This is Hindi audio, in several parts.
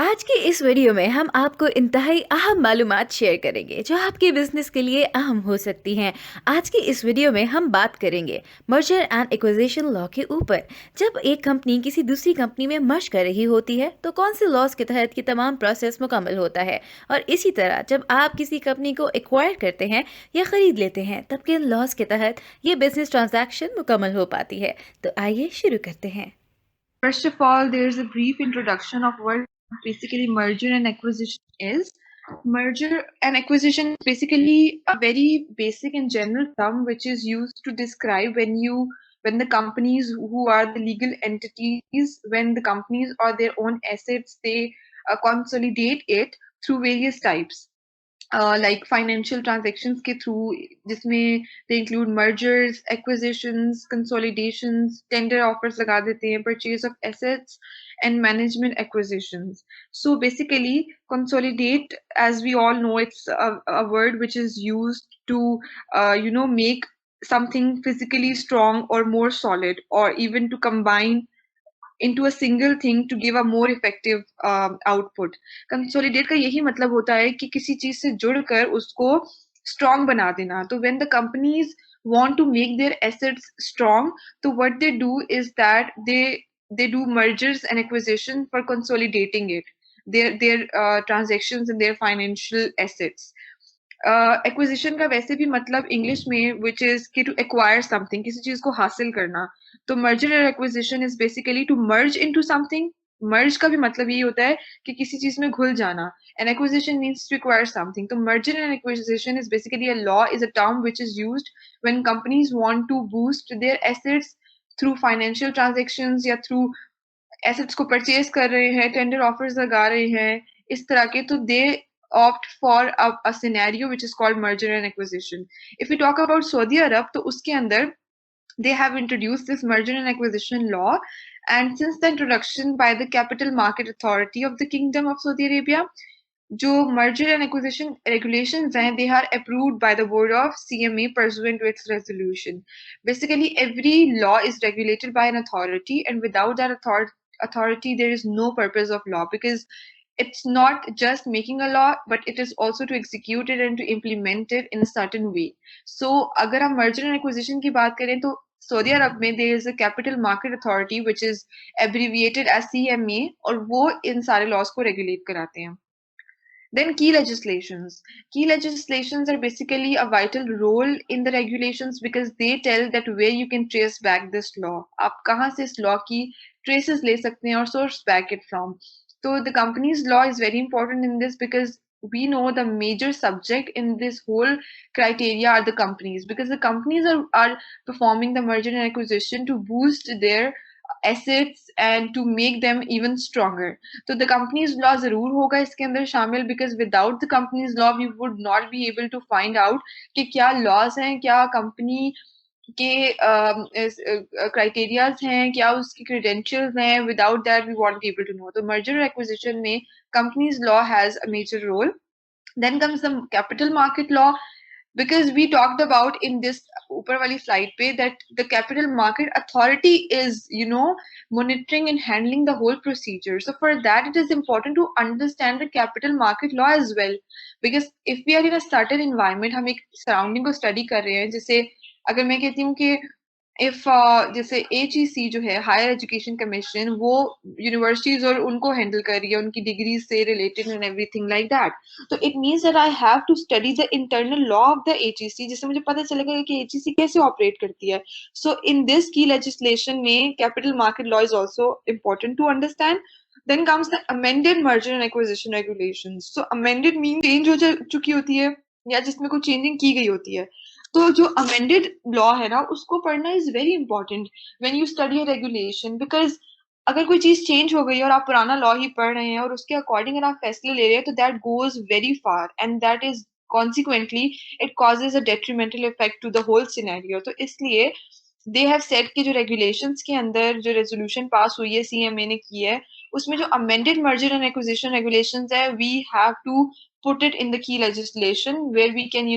आज की इस वीडियो में हम आपको इंतहाई अहम मालूमात शेयर करेंगे जो आपके बिजनेस के लिए अहम हो सकती हैं। आज की इस वीडियो में हम बात करेंगे मर्जर एंड एक्विजिशन लॉ के ऊपर। जब एक कंपनी किसी दूसरी कंपनी में मर्ज कर रही होती है तो कौन से लॉज के तहत की तमाम प्रोसेस मुकम्मल होता है, और इसी तरह जब आप किसी कंपनी को एक्वायर करते हैं या खरीद लेते हैं तब किन लॉज के तहत ये बिजनेस ट्रांजैक्शन मुकम्मल हो पाती है। तो आइए शुरू करते हैं। First of all, there's a brief introduction of what basically merger and acquisition is. Merger and acquisition is basically a very basic and general term which is used to describe when the companies who are the legal entities, when the companies or their own assets, they consolidate it through various types. Like financial transactions के through, जिसमें they include mergers, acquisitions, consolidations, tender offers लगा देते हैं, purchase of assets and management acquisitions. So basically consolidate, as we all know, it's a word which is used to make something physically strong or more solid, or even to combine into a single thing to give a more effective output. Consolidate का यही मतलब होता है कि किसी चीज से जुड़कर उसको strong बना देना. तो when the companies want to make their assets strong, so what they do is that they do mergers and acquisition for consolidating it, their transactions and their financial assets. Acquisition का वैसे भी मतलब इंग्लिश में विच इज कि टू एक्वायर समथिंग, किसी चीज को हासिल करना. तो मर्जर और acquisition is basically to merge into something. Merge का भी मतलब यही होता है कि किसी चीज में घुल जाना, and acquisition means to acquire something. तो merger and acquisition is basically a law, is a term which is used when companies want to boost their assets through financial transactions या थ्रू एसेट्स को परचेज कर रहे हैं, टेंडर ऑफर्स लगा रहे हैं, इस तरह के. तो दे opt for a scenario which is called merger and acquisition. If we talk about Saudi Arab, तो उसके अंदर they have introduced this merger and acquisition law, and since the introduction by the Capital Market Authority of the Kingdom of Saudi Arabia, जो merger and acquisition regulations हैं, they are approved by the board of CMA pursuant to its resolution. Basically every law is regulated by an authority, and without that authority there is no purpose of law, because it's not just making a law, but it is also to execute it and to implement it in a certain way. So अगर हम merger and acquisition की बात करें तो सऊदी अरब में there is a capital market authority which is abbreviated as CMA, और वो इन सारे laws को regulate कराते हैं. Then key legislations. Key legislations are basically a vital role in the regulations because they tell that where you can trace back this law. आप कहाँ से इस law की traces ले सकते हैं और source back it from. So the company's law is very important in this because we know the major subject in this whole criteria are the companies, because the companies are performing the merger and acquisition to boost their assets and to make them even stronger. तो द कंपनीज लॉ जरूर होगा इसके अंदर शामिल, because without the companies law we would not be able to find out कि क्या लॉज हैं, क्या कंपनी के क्राइटेरियाज हैं, क्या उसकी क्रेडेंशियल्स हैं. Without that we won't be able to know. तो मर्जर और एक्विजिशन में companies law has a major role. Then comes the capital market law, because we talked about in this ऊपर वाली slide पे that the capital market authority is monitoring and handling the whole procedure. So for that it is important to understand the capital market law as well, because if we are in a certain environment, हम एक surrounding को study कर रहे हैं, जैसे अगर मैं कहती हूँ कि इफ जैसे HEC जो है, हायर एजुकेशन कमीशन, वो यूनिवर्सिटीज और उनको हैंडल कर रही है, उनकी डिग्री से related and everything like that. तो it means that I have to study the internal law of the HEC, जिससे मुझे पता चलेगा कि HEC कैसे ऑपरेट करती है. So in this key legislation में capital market law is also important to understand. Then comes the amended merger and acquisition regulations. So amended mean change हो चुकी होती है या जिसमें कोई चेंजिंग की गई होती है. तो जो अमेंडेड लॉ है ना, उसको पढ़ना is very important when you study a regulation, because अगर कोई चीज चेंज हो गई और आप पुराना लॉ ही पढ़ रहे हैं और उसके अकॉर्डिंग अगर आप फैसले ले रहे हैं, तो that goes very far and that is consequentially it causes a detrimental effect to the whole scenario. तो इसलिए दे हैव सेड कि जो रेगुलेशंस के अंदर जो रेजोल्यूशन पास हुई है, CMA ने की है, उसमें जो amended merger and acquisition regulations है, we have to put it in the key legislation where we can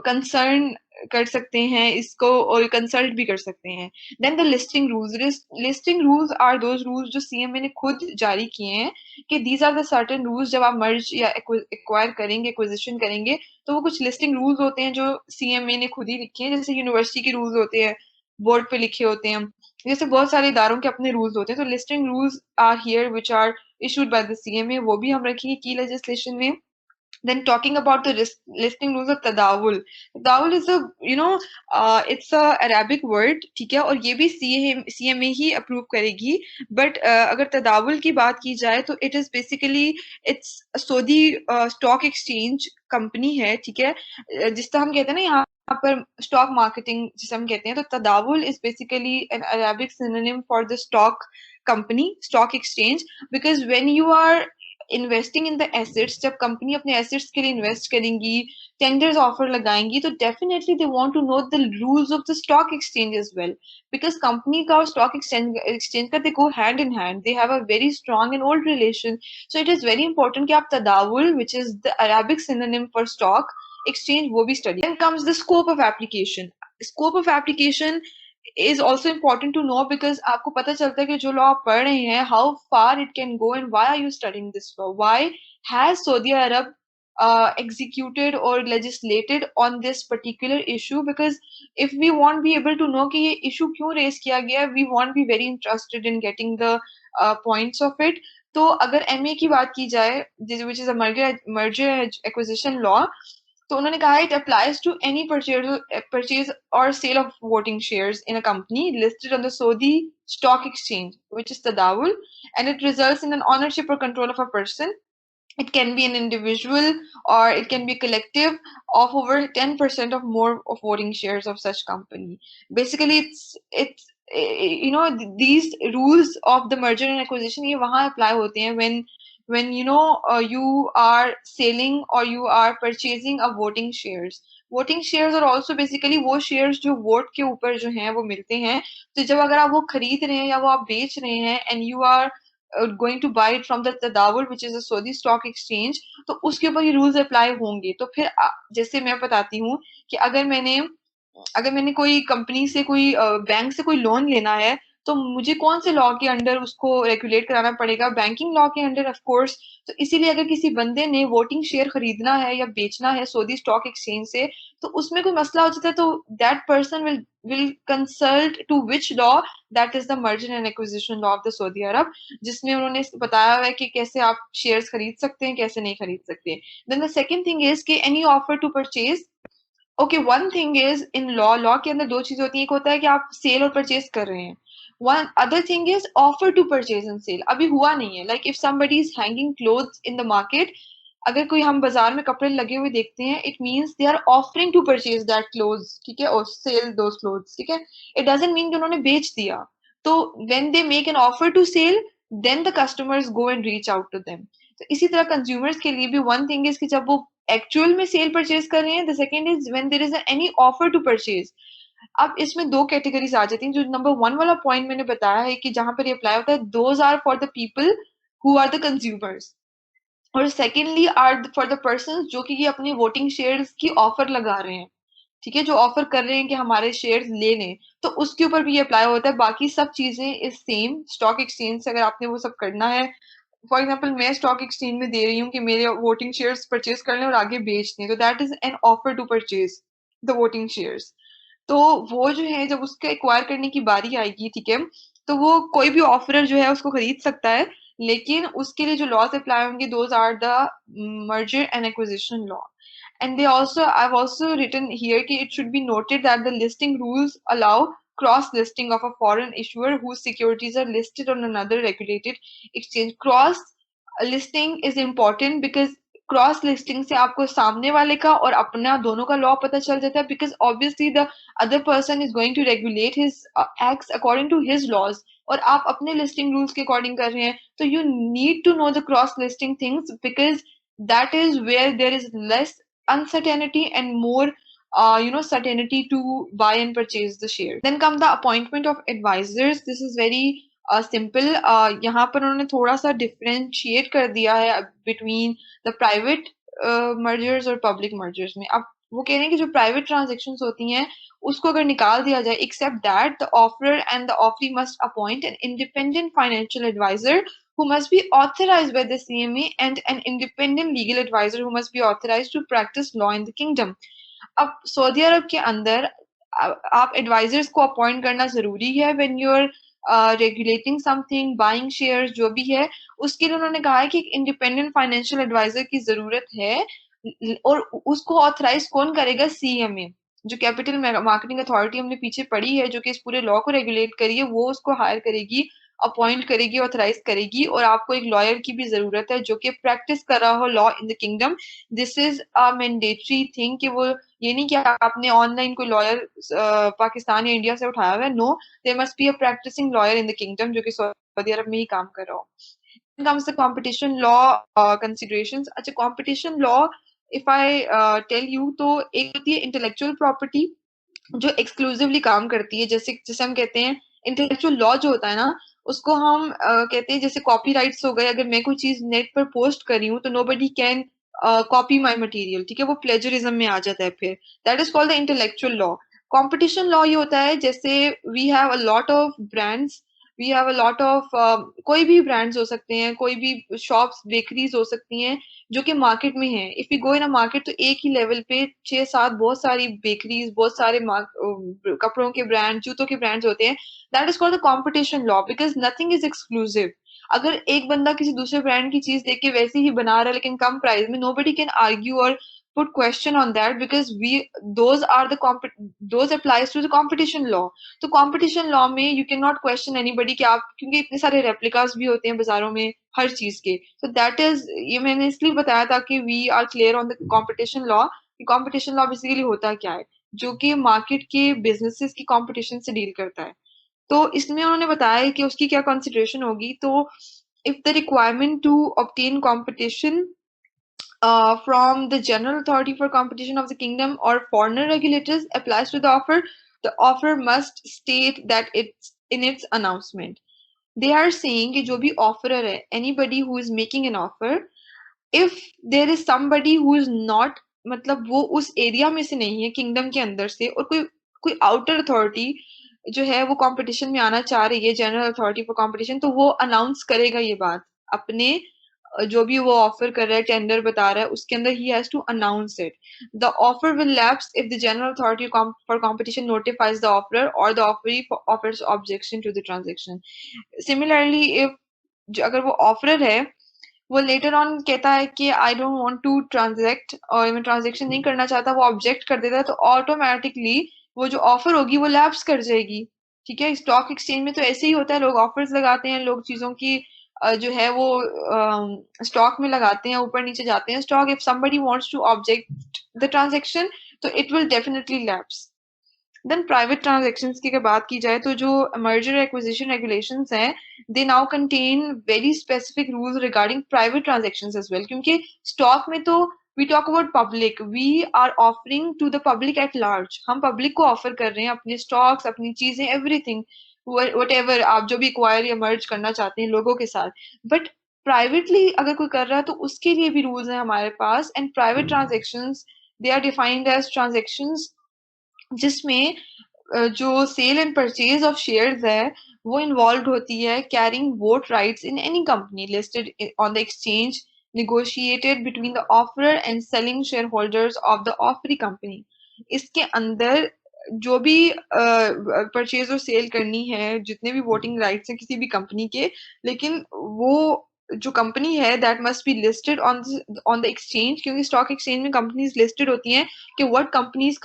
concern कर सकते हैं इसको और कंसल्ट भी कर सकते हैं. Then the listing rules are those rules जो सीएमए ने खुद जारी किए हैं कि these are the certain rules. जब आप मर्ज या एक्वायर करेंगे, एक्विजिशन करेंगे, तो वो कुछ लिस्टिंग रूल्स होते हैं जो सीएमए ने खुद ही लिखे हैं. जैसे यूनिवर्सिटी के रूल्स होते हैं, बोर्ड पे लिखे होते हैं, जैसे बहुत सारे इदारों के अपने रूल्स होते हैं. तो listing rules are here which are issued by the CMA, वो भी हम रखेंगे की legislation में. Then talking about the listing rules of tadawul. Tadawul is a it's a Arabic word, ठीक है, और ये भी CMA ही approve करेगी. But अगर tadawul की बात की जाए तो it is basically it's a Saudi stock exchange company है, ठीक है, जिस तरह हम कहते हैं ना यहाँ पर स्टॉक मार्केटिंग जिसे हम कहते हैं. तो Tadawul is basically an Arabic synonym for the stock company, stock exchange. Because when you are investing in the assets, जब कंपनी अपने एसेट्स के लिए इन्वेस्ट करेंगी, टेंडर्स ऑफर लगाएंगी, तो definitely they want to know the rules of the stock exchange as well. Because company का और स्टॉक एक्सचेंज का they go hand in hand, they have a very strong and old relation. So it is very important कि आप Tadawul which is the Arabic synonym for stock exchange वो भी study. Then comes the scope of application. Scope of application is also important to know because आपको पता चलता है कि जो law आप पढ़ रहे हैं, how far it can go and why are you studying this law? Why has Saudi Arab executed or legislated on this particular issue? Because if we won't be able to know कि ये issue क्यों raise किया गया, we won't be very interested in getting the points of it. तो अगर MA की बात की जाए, which is a merger acquisition law, तो उन्होंने कहा it applies to any purchase or sale of voting shares in a company listed on the Saudi Stock Exchange, which is Tadawul, and it results in an ownership or control of a person. It can be an individual or it can be collective of over 10% of more of voting shares of such company. Basically, it's these rules of the merger and acquisition ये वहाँ apply होते हैं when you are selling or you are purchasing a voting shares. Voting shares are also basically वो shares जो vote के ऊपर जो हैं वो मिलते हैं. तो जब अगर आप वो खरीद रहे हैं या वो आप बेच रहे हैं and you are going to buy it from the Tadawul which is a Saudi stock exchange, तो उसके ऊपर ये rules apply होंगे. तो फिर जैसे मैं बताती हूँ कि अगर मैंने कोई कंपनी से कोई बैंक से कोई लोन लेना है, तो मुझे कौन से लॉ के अंडर उसको रेगुलेट कराना पड़ेगा? बैंकिंग लॉ के अंडर ऑफ कोर्स. तो इसीलिए अगर किसी बंदे ने वोटिंग शेयर खरीदना है या बेचना है सऊदी स्टॉक एक्सचेंज से, तो उसमें कोई मसला हो जाता है, तो that person will consult to which law? That is the merger and acquisition law of the Saudi Arabia, जिसमें उन्होंने बताया हुआ है कि कैसे आप शेयर्स खरीद सकते हैं, कैसे नहीं खरीद सकते. Then the second thing is कि any offer to purchase. Okay, one thing is in law के अंदर दो चीजें होती हैं. एक होता है कि आप सेल और परचेज कर रहे हैं. One other thing is offer to purchase and sale. अभी हुआ नहीं है. Like if somebody is hanging clothes in the market, अगर कोई हम बाजार में कपड़े लगे हुए देखते हैं, it means they are offering to purchase that clothes, ठीक है, or sell those clothes, ठीक है. It doesn't mean कि उन्होंने बेच दिया. तो when they make an offer to sale, then the customers go and reach out to them. तो इसी तरह consumers के लिए भी one thing is कि जब वो actual में sale purchase कर रहे हैं, the second is when there is any offer to purchase. अब इसमें दो कैटेगरीज आ जाती हैं. जो नंबर 1 वाला पॉइंट मैंने बताया है कि जहां पर ये अप्लाई होता है, those are for the people who are the consumers, और secondly are for the person जो कि ये अपने वोटिंग शेयर्स की ऑफर लगा रहे हैं, ठीक है, जो ऑफर कर रहे हैं कि हमारे शेयर्स ले लें, तो उसके ऊपर भी ये अप्लाई होता है. बाकी सब चीजें इज सेम. स्टॉक एक्सचेंज से अगर आपने वो सब करना है, फॉर एग्जाम्पल मैं स्टॉक एक्सचेंज में दे रही हूँ कि मेरे वोटिंग शेयर्स परचेज कर लें और आगे बेच दें, तो that is an offer to purchase the voting shares. तो वो जो है जब उसके एक्वायर करने की बारी आएगी, ठीक है, तो वो कोई भी ऑफरर जो है उसको खरीद सकता है, लेकिन उसके लिए जो लॉज अप्लाई होंगे, those are the merger and acquisition law. And I've also written here कि it should be noted that the listing rules allow cross listing of a foreign issuer whose securities are listed on another regulated exchange. Cross listing is important because cross listing से आपको सामने वाले का और अपना दोनों का लॉ पता चल जाता है. Because obviously the other person is going to regulate his acts according to his laws, और आप अपने लिस्टिंग रूल्स के अकॉर्डिंग कर रहे हैं. तो you need to know the cross listing things because that is where there is less uncertainty and more certainty to buy and purchase the share. Then come the appointment of advisors. This is very simple यहाँ पर उन्होंने थोड़ा सा डिफरेंशिएट कर दिया है बिटवीन द प्राइवेट मर्जर्स और पब्लिक मर्जर्स में। अब वो कह रहे हैं कि जो प्राइवेट ट्रांजेक्शन्स होती हैं उसको अगर निकाल दिया जाए, except that the offerer and the offeree must appoint an independent financial adviser who must be authorized by the CMA and an independent legal advisor who must be authorized to practice law in the kingdom. अब सऊदी अरब के अंदर आप एडवाइजर्स को अपॉइंट करना जरूरी है when you are regulating something, buying shares, जो भी है उसके लिए उन्होंने कहा है कि एक इंडिपेंडेंट फाइनेंशियल एडवाइजर की जरूरत है। और उसको ऑथराइज कौन करेगा? सीएमए, जो कैपिटल मार्केटिंग अथॉरिटी हमने पीछे पढ़ी है, जो कि इस पूरे लॉ को रेगुलेट करी है, वो उसको हायर करेगी, अपॉइंट करेगी, ऑथराइज करेगी। और आपको एक लॉयर की भी जरूरत है जो कि प्रैक्टिस कर रहा हो law in the kingdom. This is a mandatory thing कि वो ये नहीं कि आपने ऑनलाइन कोई लॉयर पाकिस्तान या इंडिया से उठाया हुआ है। No, there must be a practising lawyer in the kingdom जो कि सऊदी अरब में ही काम कर रहा हो। comes the competition law considerations. अच्छा, competition law if I tell you, तो एक होती है intellectual property जो एक्सक्लूसिवली काम करती है, जैसे जैसे हम कहते हैं इंटेलेक्चुअल लॉ जो होता है ना, उसको हम कहते हैं जैसे कॉपीराइट्स हो गए। अगर मैं कोई चीज नेट पर पोस्ट कर रही हूँ तो nobody can copy my material, ठीक है, वो प्लेजरिज्म में आ जाता है फिर। That is called the intellectual law. Competition law ये होता है जैसे we have a lot of brands, we have a lot of कोई भी ब्रांड्स हो सकते हैं, कोई भी शॉप्स, बेकरीज हो सकती हैं जो कि मार्केट में है। If you go in a market तो एक ही लेवल पे 6-7 बहुत सारी बेकरीज, बहुत सारे कपड़ों के ब्रांड, जूतों के ब्रांड्स होते हैं। That is called the competition law because nothing is exclusive. अगर एक बंदा किसी दूसरे ब्रांड की चीज देख के वैसे ही बना रहा है लेकिन कम प्राइस में, nobody can argue or put question on that because we those are the those applies to the competition law. तो कंपटीशन लॉ में you can not question anybody कि आप, क्योंकि इतने सारे रेप्लिकास भी होते हैं बाजारों में हर चीज के। तो दैट इज, ये मैंने इसलिए बताया था कि we are clear on the competition law. Competition law basically होता क्या है, जो कि मार्केट के बिजनेसेस की कंपटीशन से डील करता है। तो इसमें उन्होंने बताया कि उसकी क्या कंसिडरेशन होगी। तो if the requirement to obtain competition from the General Authority for Competition of the Kingdom or foreigner regulators applies to the offer must state that it's in its announcement. They are saying कि जो भी offerer है, anybody who is making an offer, if there is somebody who is not, मतलब वो उस एरिया में से नहीं है किंगडम के अंदर से, और कोई कोई आउटर अथॉरिटी जो है वो कंपटीशन में आना चाह रही है, जनरल अथॉरिटी फॉर कंपटीशन, तो वो अनाउंस करेगा ये बात अपने जो भी वो ऑफर कर रहा है, टेंडर बता रहा है, उसके अंदर ही has to announce it. The offer will lapse if the general authority for competition notifies the offeror और the offeree offers objection to the transaction. Similarly if अगर वो ऑफरर है, वो लेटर ऑन कहता है कि I don't want to transact, और मैं ट्रांजैक्शन नहीं करना चाहता, वो ऑब्जेक्ट कर देता है, तो ऑटोमेटिकली वो जो ऑफर होगी वो लैप्स कर जाएगी। ठीक है, स्टॉक एक्सचेंज में तो ऐसे ही होता है, लोग ऑफर्स लगाते हैं, लोग चीजों की जो है वो स्टॉक में लगाते हैं, ऊपर नीचे जाते हैं stock. If somebody wants to object the transaction तो it will definitely lapse. Then private transactions की अगर बात की जाए तो जो मर्जर एक्विजिशन रेगुलेशंस हैं, they now contain very specific rules regarding private transactions as well. क्योंकि स्टॉक में तो we talk about public, we are offering to the public at large, हम पब्लिक को ऑफर कर रहे हैं अपने स्टॉक्स, अपनी चीजें, एवरीथिंग, वट आप जो भी एक्वायर या मर्ज करना चाहते हैं लोगों के साथ। बट प्राइवेटली अगर कोई कर रहा है तो उसके लिए भी रूल्स हैं हमारे पास। And private transactions they are defined as transactions जिसमें जो sale and purchase of shares है वो इन्वॉल्व होती है carrying vote rights in any company listed on the exchange negotiated between the offerer and selling shareholders of the offering company. इसके अंदर जो भी परचेज और सेल करनी है, जितने भी वोटिंग राइट्स हैं किसी भी कंपनी के, लेकिन वो जो कंपनी है that must be listed on the exchange, क्योंकि स्टॉक एक्सचेंज में कंपनीज लिस्टेड होती हैं कि what companies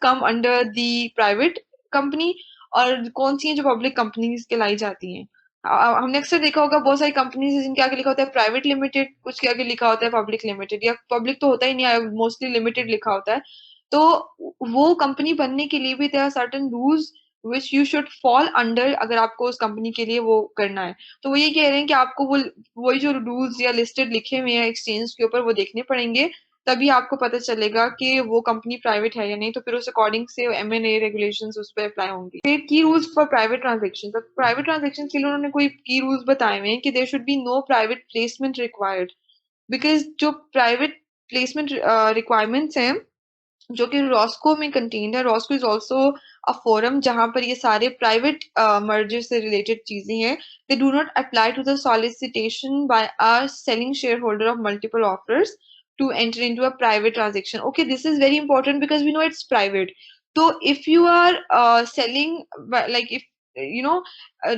come under the private company और कौन सी हैं जो पब्लिक कंपनीज कहलाई जाती हैं। हमने अक्सर देखा होगा बहुत सारी कंपनीज है जिनके आगे लिखा होता है प्राइवेट लिमिटेड, कुछ के आगे लिखा होता है पब्लिक लिमिटेड, या पब्लिक तो होता ही नहीं है, मोस्टली लिमिटेड लिखा होता है। तो वो कंपनी बनने के लिए भी there are certain rules which you should fall under अगर आपको उस कंपनी के लिए वो करना है। तो वो ये कह रहे हैं कि आपको वो वही जो रूल्स या लिस्टेड लिखे हुए हैं एक्सचेंज के ऊपर वो देखने पड़ेंगे, तभी आपको पता चलेगा कि वो कंपनी प्राइवेट है या नहीं, तो फिर उस अकॉर्डिंग से M&A रेगुलेशंस उस पर अप्लाई होंगी। फिर की रूल्स फॉर प्राइवेट ट्रांजेक्शन, तो प्राइवेट ट्रांजेक्शन के लिए उन्होंने कोई की रूल्स बताए हुए हैं कि there should be no private placement required, because जो प्राइवेट प्लेसमेंट रिक्वायरमेंट्स हैं जो कि रॉस्को में कंटेन्ड है, रॉस्को इज ऑल्सो अ फोरम जहां पर ये सारे प्राइवेट मर्जर से रिलेटेड चीजें हैं, they do not apply to the solicitation by a selling share holder of multiple offers to enter into a private transaction. Okay, this is very important because we know it's private. So if you are selling, like if you know,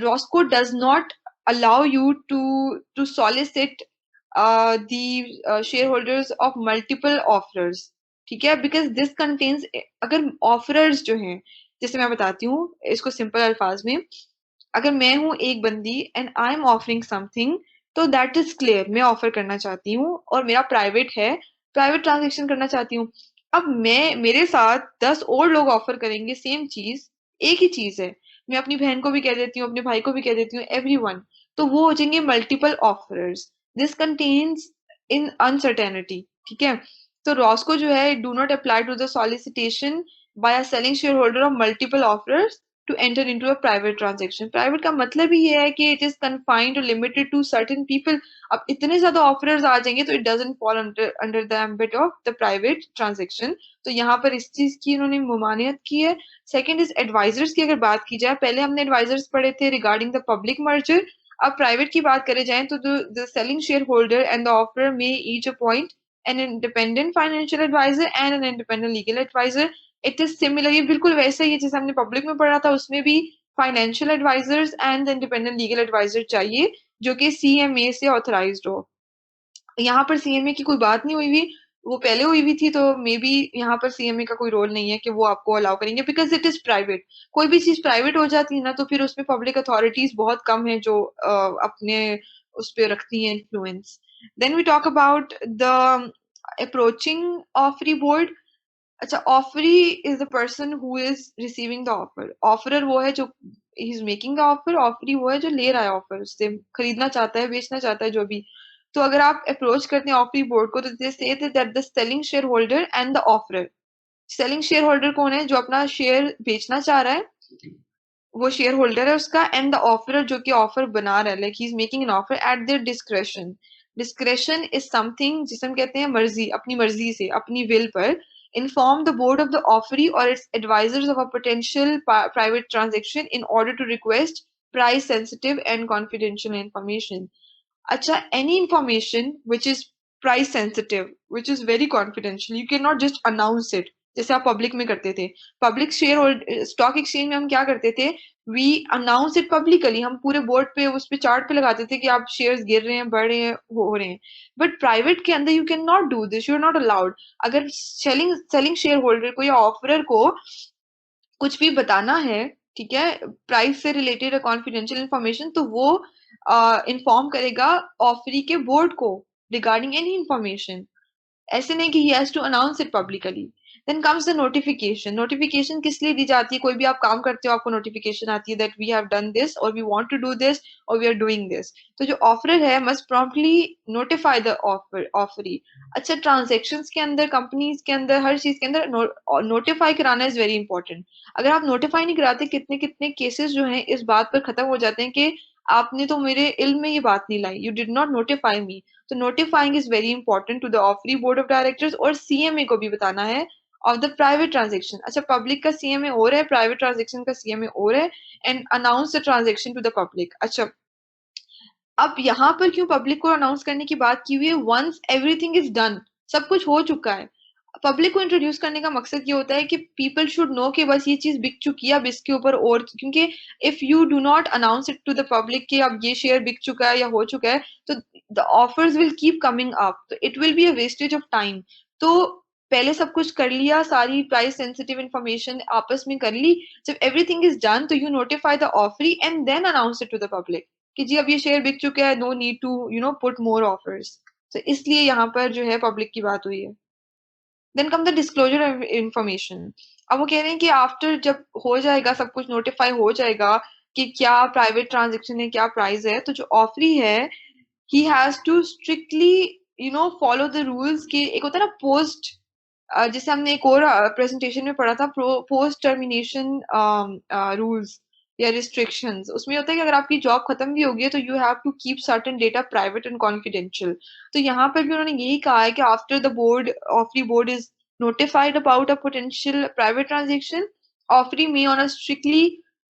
Roscoe does not allow you to solicit the shareholders of multiple offers. ठीक है, बिकॉज दिस कंटेन्स, अगर ऑफरर्स जो हैं, जैसे मैं बताती हूँ इसको सिंपल अल्फाज में, अगर मैं हूँ एक बंदी and I am offering something, तो दैट इज क्लियर, मैं ऑफर करना चाहती हूँ और मेरा प्राइवेट है, प्राइवेट ट्रांजेक्शन करना चाहती हूँ। अब मैं, मेरे साथ 10 और लोग ऑफर करेंगे सेम चीज, एक ही चीज है, मैं अपनी बहन को भी कह देती हूँ, अपने भाई को भी कह देती हूँ, एवरीवन, तो वो हो जाएंगे multiple offerors. This contains in uncertainty. ठीक है, तो रॉस्को जो है, do not apply to the solicitation by a selling share holder of multiple offerors to enter into a private transaction. Private का मतलब ही ये है कि it is confined or limited to certain people. अब इतने ज्यादा offers आ जाएंगे तो it doesn't fall under the ambit of the private transaction. तो यहाँ पर इस चीज की इन्होंने ममानियत की है। Second is advisors की अगर बात की जाए, पहले हमने advisors पढ़े थे regarding the public merger, अब private की बात करे जाए तो the selling shareholder and the offerer may each appoint an independent financial advisor and an independent legal advisor. It is similar, ये बिल्कुल वैसा ही है जैसे हमने पब्लिक में पढ़ा था, उसमें भी financial advisers and independent legal adviser चाहिए जो कि CMA से ऑथराइज्ड हो। यहाँ पर CMA की कोई बात नहीं हुई हुई, वो पहले हुई हुई थी, तो मे बी यहाँ पर CMA का कोई रोल नहीं है कि वो आपको अलाउ करेंगे, बिकॉज इट इज प्राइवेट। कोई भी चीज प्राइवेट हो जाती है ना, तो फिर उसमें पब्लिक अथॉरिटीज बहुत कम है जो अपने उस पर रखती हैं influence. Then we talk about the approaching offeree board. अच्छा, offeree is the person who is receiving the offer. Offeror वो है जो he is making the offer, offeree वो है जो ले रहा है ऑफर, उससे खरीदना चाहता है, बेचना चाहता है, जो भी। तो अगर आप अप्रोच करते हैं ऑफरी बोर्ड को, तो they say that the selling share holder and the offeror. Selling share holder कौन है? जो अपना शेयर बेचना चाह रहा है, वो शेयर होल्डर है उसका, एंड द ऑफरर जो कि ऑफर बना रहा है, like he is making an offer eight there discretion. Discretion is something जिसे हम कहते हैं मर्जी, अपनी मर्जी से, अपनी विल पर। Inform the board of the offeree or its advisors of a potential private transaction in order to request price sensitive and confidential information. Acha, any information which is price sensitive, which is very confidential, you cannot just announce it. जैसे आप पब्लिक में करते थे, पब्लिक शेयर स्टॉक एक्सचेंज में हम क्या करते थे, वी अनाउंस इट पब्लिकली, हम पूरे बोर्ड पे उस पे चार्ट पे लगाते थे कि आप शेयर्स गिर रहे हैं, बढ़ रहे हैं, हो रहे हैं। बट प्राइवेट के अंदर you can not do this, you are not allowed. अगर सेलिंग शेयर होल्डर को या ऑफरर को कुछ भी बताना है, ठीक है, प्राइस से रिलेटेड कॉन्फिडेंशियल इंफॉर्मेशन, तो वो इन्फॉर्म करेगा ऑफरी के बोर्ड को रिगार्डिंग एनी इंफॉर्मेशन। ऐसे नहीं कि he has to announce it publicly. Then comes the notification. Notification किस लिए दी जाती है? कोई भी आप काम करते हो, आपको नोटिफिकेशन आती है that we have done this और we want to do this और वी आर डूइंग दिस। तो जो ऑफरर है must promptly notify the offeree. अच्छा, ट्रांजेक्शन्स के अंदर, कंपनीज के अंदर, हर चीज के अंदर नोटिफाई कराना इज वेरी इंपॉर्टेंट। अगर आप नोटिफाई नहीं कराते, कितने कितने केसेस जो हैं इस बात पर खत्म हो जाते हैं कि आपने तो मेरे इल्म में ये बात नहीं लाई, you did not notify me. तो notifying is very important to the offeree board of directors, और CMA को भी बताना है ऑफ द प्राइवेट ट्रांजेक्शन। अच्छा, पब्लिक का CMA और है, प्राइवेट ट्रांजेक्शन का CMA और है, and announce the transaction to the public. अच्छा, अब यहाँ पर क्यों पब्लिक को अनाउंस करने की बात की हुई है? वंस एवरीथिंग इज डन, सब कुछ हो चुका है, पब्लिक को इंट्रोड्यूस करने का मकसद ये होता है कि पीपल शुड नो कि बस ये चीज बिक चुकी है, अब इसके ऊपर और, क्योंकि if you do not announce it to the public कि अब ये शेयर बिक चुका है या हो चुका है, तो the offers will keep coming up, तो it will be a wastage of time. तो पहले सब कुछ कर लिया, सारी प्राइस सेंसिटिव इंफॉर्मेशन आपस में कर ली, जब एवरीथिंग इज डन तो you notify the offeree and then announce it to the public कि जी अब ये शेयर बिक चुका है, no need to put more offers. तो इसलिए यहाँ पर जो है पब्लिक की बात हुई है। Then come the disclosure of information. अब वो कह रहे हैं कि आफ्टर जब हो जाएगा, सब कुछ नोटिफाई हो जाएगा कि क्या प्राइवेट ट्रांजेक्शन है, क्या प्राइस है, तो जो ऑफरी है, he has to strictly follow the rules के एक होता है ना पोस्ट, जैसे हमने एक और प्रेजेंटेशन में पढ़ा था पोस्ट टर्मिनेशन रूल्स या रिस्ट्रिक्शंस। उसमें होता है कि अगर आपकी जॉब खत्म भी होगी है तो you have to keep certain data private and confidential. तो यहाँ पर भी उन्होंने यही कहा है कि after the board offeree board is notified about a potential private transaction, offeree may on a strictly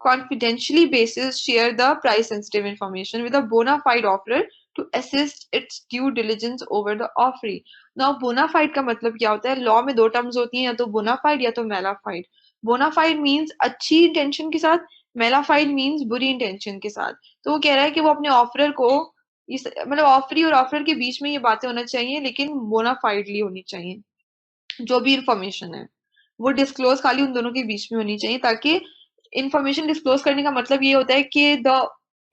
confidentially basis share the price sensitive information with a bona fide offerer to assist its due diligence over the offeree। Now bona fide का मतलब क्या होता है? लॉ में दो टर्म्स होती हैं, या तो बोनाफाइड या तो मेलाफाइड। बोनाफाइड मींस अच्छी इंटेंशन के साथ, मेलाफाइड मींस बुरी इंटेंशन के साथ। तो वो कह रहा है कि वो अपने ऑफरर को इस मतलब ऑफरी और ऑफरर के बीच में ये बातें होना चाहिए, लेकिन बोनाफाइडली होनी चाहिए। जो भी इंफॉर्मेशन है वो डिस्क्लोज खाली उन दोनों के बीच में होनी चाहिए, ताकि इंफॉर्मेशन डिस्क्लोज करने का मतलब ये होता है कि द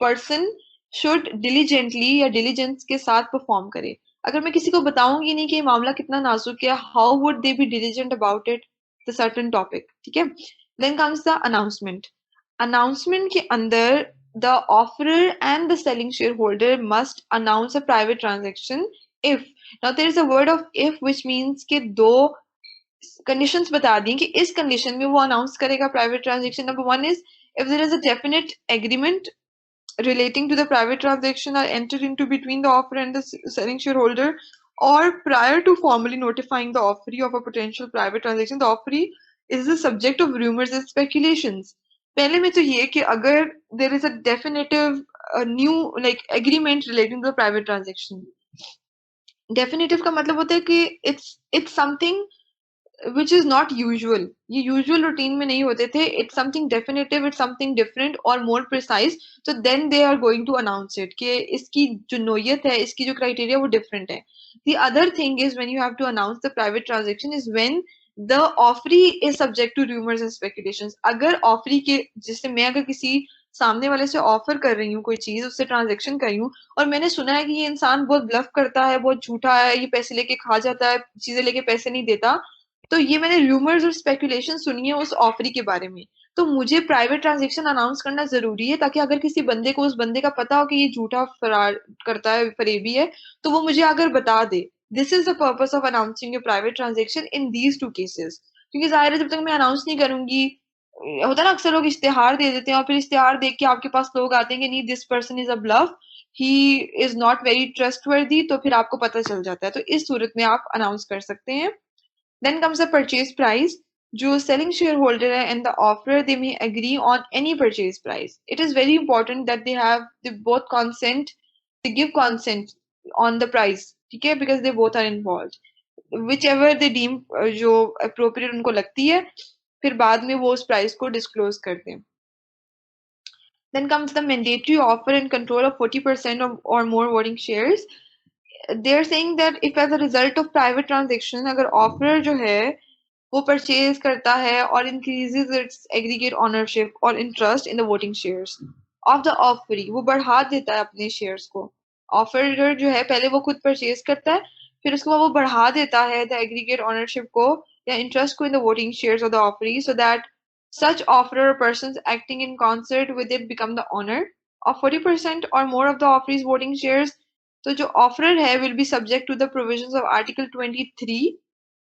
पर्सन शुड डिलीजेंटली या डिलीजेंस के साथ परफॉर्म करे। अगर मैं किसी को बताऊंगी नहीं कि ये मामला कितना नाजुक है, how would they be diligent about it the certain topic? ठीक है। Then comes the announcement. Announcement के अंदर the offerer and the selling shareholder must announce a private transaction if, now there is a word of if which means कि दो कंडीशंस बता दी कि इस कंडीशन में वो अनाउंस करेगा private transaction. Number one is if there is a definite agreement relating to the private transaction are entered into between the offerer and the selling shareholder, or prior to formally notifying the offeree of a potential private transaction, the offeree is the subject of rumors and speculations। पहले में तो ये कि अगर there is a definitive new like agreement relating to the private transaction। definitive का मतलब होता है कि it's something which is not usual। ये usual routine में नहीं होते थे। It's something definitive, it's something different or more precise, so then they are going to announce it कि इसकी जो नोयत है, इसकी जो criteria वो different है। The other thing is when you have to announce the private transaction is when the offeree is subject to rumors and speculations। अगर offeree के, जैसे मैं अगर किसी सामने वाले से ऑफर कर रही हूँ कोई चीज, उससे ट्रांजेक्शन कर रही हूँ, और मैंने सुना है कि ये इंसान बहुत ब्लफ करता है, बहुत झूठा है, ये पैसे लेके खा जाता है, चीजें लेके पैसे नहीं देता, तो ये मैंने रूमर्स और स्पेकुलेशन सुनी है उस ऑफरी के बारे में, तो मुझे प्राइवेट ट्रांजेक्शन अनाउंस करना जरूरी है, ताकि अगर किसी बंदे को उस बंदे का पता हो कि ये झूठा फरार करता है, फरेबी है, तो वो मुझे अगर बता दे। This is the purpose of announcing a private transaction in these two cases. क्योंकि जाहिर है जब तक मैं अनाउंस नहीं करूंगी, होता है ना अक्सर लोग इश्तेहार दे देते हैं और फिर इश्तेहार देख के आपके पास लोग आते हैं कि नहीं this person is a bluff, he is not very trustworthy, तो फिर आपको पता चल जाता है। तो इस सूरत में आप अनाउंस कर सकते हैं। Then comes the purchase price। जो selling shareholder है and the offerer they may agree on any purchase price। It is very important that they both consent, they give consent on the price, ठीक है, because they both are involved। Whichever they deem जो appropriate उनको लगती है, फिर बाद में वो उस price को disclose कर दें। Then comes the mandatory offer and control of 40% or more voting shares। They are saying that if as a result of private transaction अगर offerer जो है वो परचेज करता है और increases its aggregate ownership or interest in the voting shares of the offeree, वो बढ़ा देता है अपने शेयर्स को। ऑफरर जो है पहले वो खुद परचेज करता है, फिर उसके बाद वो बढ़ा देता है द एग्रीगेट ऑनरशिप को या इंटरेस्ट को in the voting shares of the offeree, so that such offerer or persons acting in concert with it become the owner of 40% or more of the offeree's voting shares। तो जो ऑफरर है will be subject to the provisions of Article 23,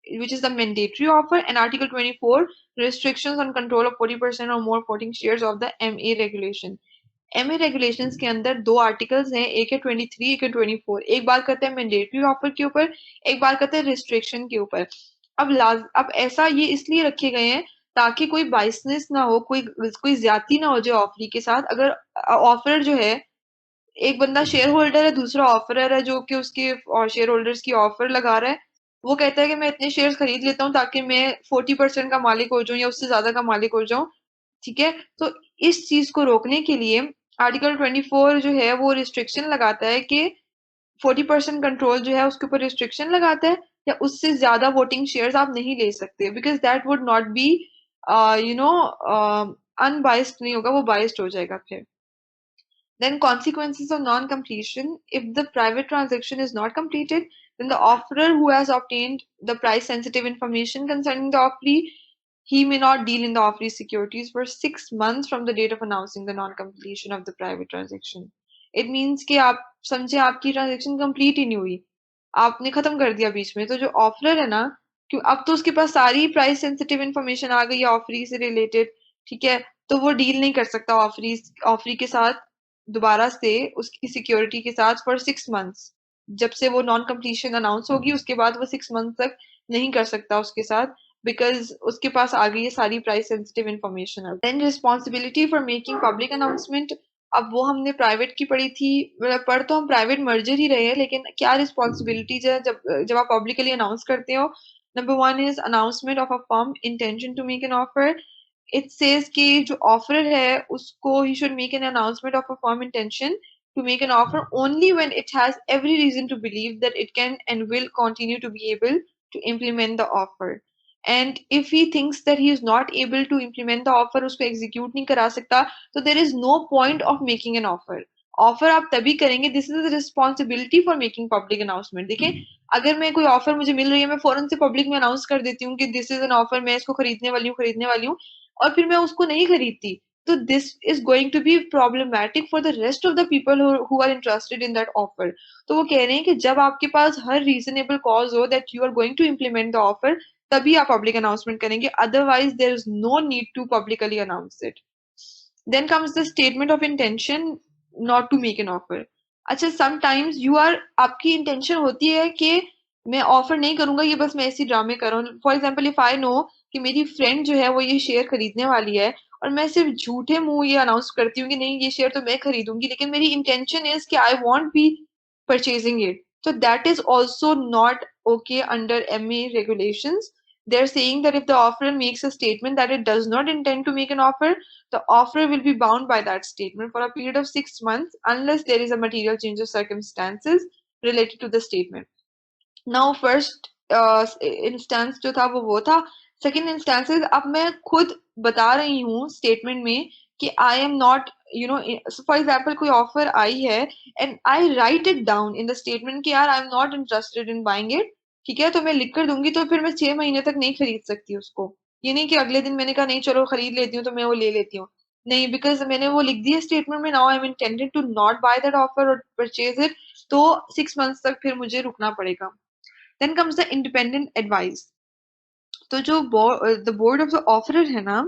which is the mandatory offer, and Article 24, restrictions on control of 40% or more voting shares of the MA regulation। MA regulations के अंदर दो आर्टिकल्स हैं, एक है 23, एक है 24। एक बात करते हैं मैंडेटरी ऑफर के ऊपर, एक बात करते हैं रिस्ट्रिक्शन के ऊपर। अब ऐसा ये इसलिए रखे गए हैं ताकि कोई बाइसनेस ना हो, कोई ज्यादती ना हो जाए ऑफरी के साथ। अगर ऑफर जो है, एक बंदा शेयर होल्डर है, दूसरा ऑफरर है जो कि उसके शेयर होल्डर्स की ऑफर लगा रहा है, वो कहता है कि मैं इतने शेयर खरीद लेता हूँ ताकि मैं 40% का मालिक हो जाऊं या उससे ज्यादा का मालिक हो जाऊं, ठीक है। तो इस चीज को रोकने के लिए आर्टिकल 24 जो है वो रिस्ट्रिक्शन लगाता है कि 40% कंट्रोल जो है उसके ऊपर रिस्ट्रिक्शन लगाता है, या उससे ज्यादा वोटिंग शेयर्स आप नहीं ले सकते, because that would not B unbiased नहीं होगा, वो बाइस्ड हो जाएगा फिर। Then consequences of non-completion. If the private transaction is not completed, then the offerer who has obtained the price-sensitive information concerning the offeree, he may not deal in the offeree securities for 6 months from the date of announcing the non-completion of the private transaction। It means कि आप समझे आपकी transaction complete ही नहीं हुई, आपने खत्म कर दिया बीच में, तो जो ऑफरर है ना, क्यों अब तो उसके पास सारी प्राइस सेंसिटिव इन्फॉर्मेशन आ गई है ऑफरी से रिलेटेड, ठीक है, तो वो डील नहीं कर सकता ऑफरी के साथ दोबारा से, उसकी सिक्योरिटी के साथ फॉर 6 मंथ्स। जब से वो नॉन कंप्लीशन अनाउंस होगी उसके बाद वो 6 मंथ तक नहीं कर सकता उसके साथ, बिकॉज उसके पास आ गई है सारी price sensitive information. Then responsibility for making public announcement, अब वो हमने प्राइवेट की पढ़ी थी, मतलब पढ़ तो हम प्राइवेट मर्जर ही रहे हैं, लेकिन क्या रिस्पॉन्सिबिलिटीज है जब जब आप पब्लिकली अनाउंस करते हो। Number one is announcement of a firm intention to make an offer. It says कि जो ऑफर है उसको he should make an announcement of a firm intention to make an offer only when it has every reason to believe that it can and will continue to be able to implement the offer. And if he thinks that he is not able to implement the offer, उसको execute नहीं करा सकता, तो there is no point of making an offer. Offer आप तभी करेंगे, this is responsibility for making public announcement. देखिए, अगर मैं कोई ऑफर मुझे मिल रही है, मैं फौरन से पब्लिक में अनाउंस कर देती हूँ कि दिस इज एन ऑफर, मैं इसको खरीदने वाली हूँ, और फिर मैं उसको नहीं खरीदती, तो this is going to be problematic for the rest of the people who are interested in that offer. तो वो कह रहे हैं कि जब आपके पास हर रीजनेबल कॉज हो that you are going to implement the offer, तभी आप पब्लिक अनाउंसमेंट करेंगे, otherwise there is no need to publicly announce it. Then comes the statement of intention not to make an offer. अच्छा, समटाइम्स यू आर, आपकी इंटेंशन होती है कि मैं ऑफर नहीं करूंगा, ये बस मैं ऐसी ड्रामे कर रहा हूँ। For example, if I know कि मेरी फ्रेंड जो है वो ये शेयर खरीदने वाली है, और मैं सिर्फ झूठे मुंह ये अनाउंस करती हूँ कि नहीं ये शेयर तो मैं खरीदूंगी, लेकिन मेरी इंटेंशन इज कि I want B purchasing it, so that is also not okay under MA regulations. They're saying that if the offerer makes a statement that it does not intend to make an offer, the offerer will be bound by that statement for a period of 6 months unless there is a material change of circumstances related to the statement. Now, first instance जो था वो था। सेकेंड इंस्टेंसेस, अब मैं खुद बता रही हूँ स्टेटमेंट में कि I am not, you know, for example कोई ऑफर आई है and I right it down in the statement कि यार I am not interested in buying it, ठीक है, तो मैं लिख कर दूंगी, तो फिर मैं 6 महीने तक नहीं खरीद सकती उसको। ये नहीं कि अगले दिन मैंने कहा नहीं चलो खरीद लेती हूँ तो मैं वो ले लेती हूँ, नहीं, बिकॉज मैंने वो लिख दिया स्टेटमेंट में, now I am intended to not buy that offer और परचेज इट, तो 6 मंथ्स तक फिर मुझे रुकना पड़ेगा। Then comes the independent advice. तो जो the board of the offeror है ना,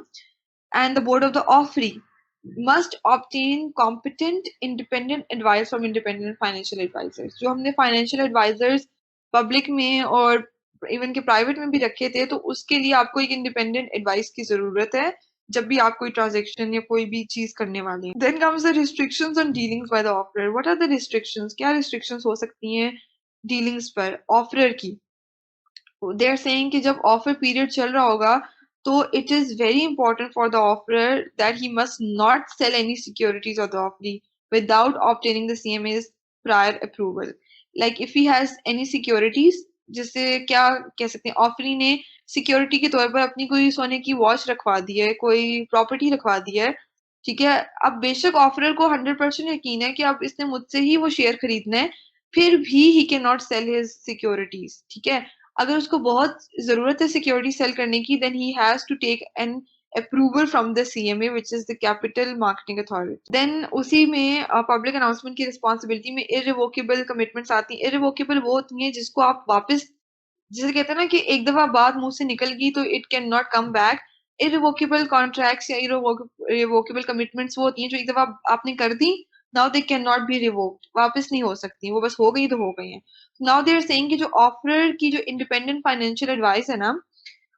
and the board of the offeree must obtain competent independent advice from independent financial advisors। जो हमने financial advisors पब्लिक में और इवन के प्राइवेट में भी रखे थे, तो उसके लिए आपको एक इंडिपेंडेंट एडवाइस की जरूरत है जब भी आप कोई ट्रांजेक्शन या कोई भी चीज करने वाले हैं। Then comes the restrictions on dealings by the offeror. What are the restrictions, क्या रिस्ट्रिक्शंस हो सकती हैं डीलिंग्स पर ऑफरर की। दे आर सेइंग कि जब ऑफर पीरियड चल रहा होगा, तो it is very important for the offeror that he must not sell any securities of the offeree without obtaining the CMA's prior approval. Like if he has any securities, जिससे क्या कह सकते हैं, ऑफरी ने सिक्योरिटी के तौर पर अपनी कोई सोने की वॉच रखवा दी है, कोई प्रॉपर्टी रखवा दी है, ठीक है, अब बेशक ऑफरर को 100% यकीन है कि अब इसने मुझसे ही वो शेयर खरीदना है, फिर भी he can not sell his securities, ठीक है। अगर उसको बहुत जरूरत है सिक्योरिटी सेल करने की, then he has to take an approval from the CMA which is the capital marketing authority. देन उसी में पब्लिक अनाउंसमेंट की रिस्पॉन्सिबिलिटी में इररिवोकेबल कमिटमेंट्स आती हैं। इररिवोकेबल वो होती हैं जिसको आप वापस, जिसे कहते हैं ना कि एक दफा बात मुंह से निकल गई तो it can not come back. Irrevocable contracts या इररिवोकेबल कमिटमेंट्स वो होती हैं जो एक दफा आपने कर दी, now they can not be revoked, वापस नहीं हो सकती, वो बस हो गई तो हो गई हैं। नाउ दे आर सेइंग कि जो ऑफरर की जो इंडिपेंडेंट फाइनेंशियल एडवाइस है ना,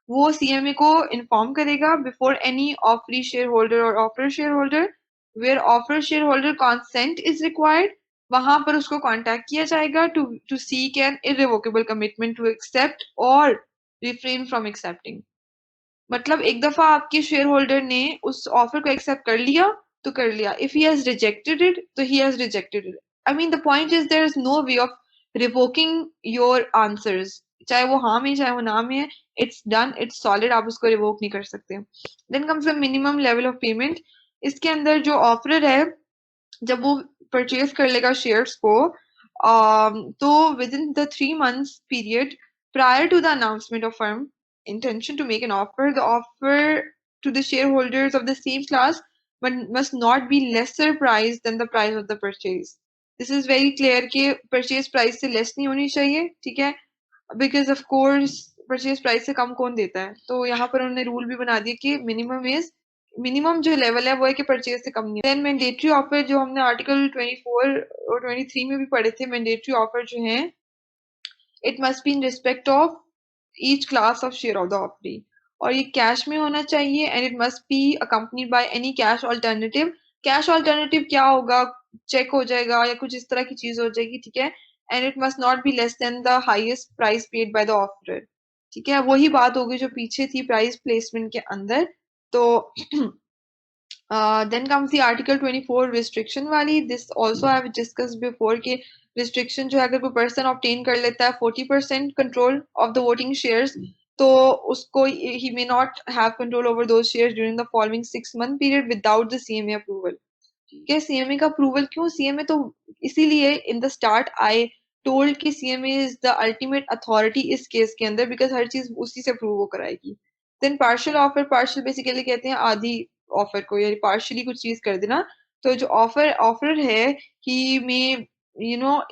वो CMA को इन्फॉर्म करेगा before any offeree share holder और offer share holder, where offer share holder consent is required, वहां पर उसको कांटेक्ट किया जाएगा to seek an irrevocable commitment to accept और रिफ्रेन फ्रॉम एक्सेप्टिंग। मतलब एक दफा आपके शेयर होल्डर ने उस ऑफर को एक्सेप्ट कर लिया तो कर लिया, if he has rejected it तो he has rejected it. I mean the point is there is no way of revoking your answers, चाहे वो हाँ में चाहे वो ना में है, इट्स डन, इट्स सॉलिड, आप उसको रिवोक नहीं कर सकते। Then comes the minimum level of payment. इसके अंदर जो ऑफर है, जब वो परचेज कर लेगा शेयर्स को, तो with in the 3 months period prior to the announcement of firm intention to make an offer, the offer to the shareholders of the same class but must not be lesser price than the price of the purchase. This is very clear कि परचेज प्राइस से लेस नहीं होनी चाहिए, ठीक है, because of course purchase price से कम कौन देता है। तो यहाँ पर उन्होंने रूल भी बना दिया कि मिनिमम जो लेवल है वो है कि परचेज से कम नहीं। देन मैंडेटरी ऑफर जो हमने आर्टिकल 24 और 23 में भी पढ़े थे, मैंडेटरी ऑफर जो है it must be in respect of each class of share of the offeree, और ये कैश में होना चाहिए and it must be accompanied by any cash alternative. Cash alternative क्या होगा, चेक हो जाएगा या कुछ इस तरह की चीज हो जाएगी, ठीक है, and it must not be less than the highest price paid by the offeror, ठीक है। वही बात होगी जो पीछे थी प्राइस प्लेसमेंट के अंदर। तो then comes the article 24 restriction वाली, this also I have discussed before कि restriction जो है अगर कोई person obtain कर लेता है 40% control of the voting shares, तो उसको he may not have control over those shares during the following 6 month period without the CMA approval, ठीक है। CMA का approval क्यों, CMA तो इसीलिए in the start I told कि CMA is the ultimate authority इस केस के अंदर, because हर चीज उसी से approve हो कराएगी। Then partial offer, partial basically कहते हैं आधी ऑफर को, यानी पार्शियली कुछ चीज कर देना। तो जो ऑफर है ही में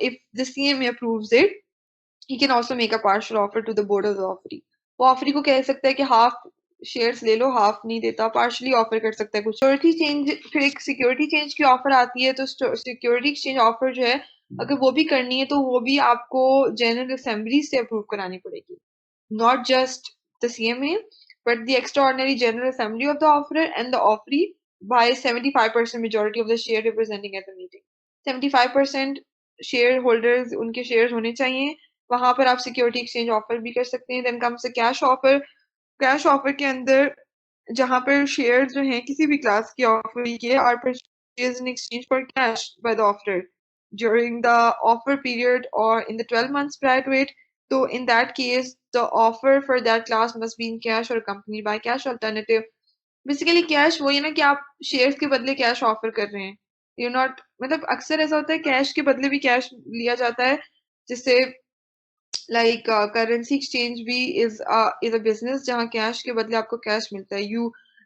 if the CM approves it he can also make a partial offer to the board of the offeree. वो ऑफरी को कह सकता है कि हाफ शेयर्स ले लो, हाफ नहीं देता, पार्शियली ऑफर कर सकता है कुछ। सिक्योरिटी चेंज, फिर एक सिक्योरिटी चेंज की ऑफर आती है, तो सिक्योरिटी एक्सचेंज ऑफर जो है अगर वो भी करनी है तो वो भी आपको जनरल असेंबली से अप्रूव करानी पड़ेगी, not just the CMA, but the extraordinary general assembly of the offerer and the offeree by 75% majority of the share representing at the meeting. 75% shareholders उनके shares होने चाहिए, वहां पर आप सिक्योरिटी एक्सचेंज ऑफर भी कर सकते हैं। Then comes cash offer, cash offer के अंदर जहां पर शेयर जो हैं किसी भी क्लास की ऑफर के are purchase in exchange for cash by the offer during the offer period or in the 12 months prior to it, so in that case the offer for that class must be in cash or accompanied by cash alternative। Basically cash वही है ना कि आप शेयर्स के बदले कैश ऑफर कर रहे हैं, यू नॉट, मतलब अक्सर ऐसा होता है कैश के बदले भी कैश लिया जाता है, जिससे लाइक करेंसी एक्सचेंज भी इज अ बिजनेस जहाँ कैश के बदले आपको कैश मिलता है।